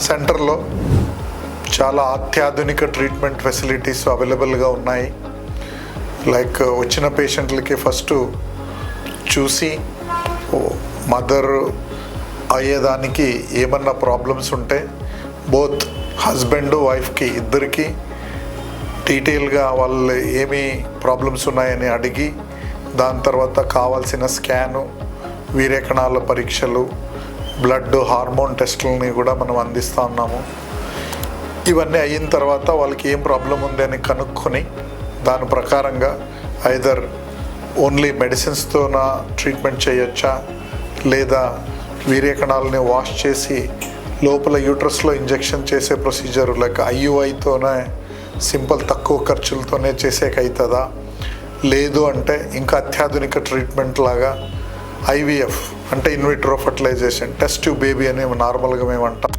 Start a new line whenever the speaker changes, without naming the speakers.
సెంటర్లో చాలా అత్యాధునిక ట్రీట్మెంట్ ఫెసిలిటీస్ అవైలబుల్గా ఉన్నాయి. లైక్ వచ్చిన పేషెంట్లకి ఫస్ట్ చూసి మదర్ అయ్యేదానికి ఏమన్నా ప్రాబ్లమ్స్ ఉంటే బోత్ హస్బెండ్ వైఫ్కి ఇద్దరికి డీటెయిల్గా వాళ్ళు ఏమి ప్రాబ్లమ్స్ ఉన్నాయని అడిగి దాని తర్వాత కావాల్సిన స్కాను, వీర్యకణాల పరీక్షలు, బ్లడ్, హార్మోన్ టెస్టులని కూడా మనం అందిస్తూ ఉన్నాము. ఇవన్నీ అయిన తర్వాత వాళ్ళకి ఏం ప్రాబ్లం ఉంది అని కనుక్కొని దాని ప్రకారంగా ఐదర్ ఓన్లీ మెడిసిన్స్తోన ట్రీట్మెంట్ చేయొచ్చా, లేదా వీర్యకణాలని వాష్ చేసి లోపల యూట్రస్లో ఇంజెక్షన్ చేసే ప్రొసీజర్ లైక్ ఐయుఐతోనే సింపుల్ తక్కువ ఖర్చులతోనే చేసేకవుతుందా, లేదు అంటే ఇంకా అత్యాధునిక ట్రీట్మెంట్ లాగా ఐవీఎఫ్ అంటే in vitro fertilisation, test tube baby అని నార్మల్గా మేము అంటాం.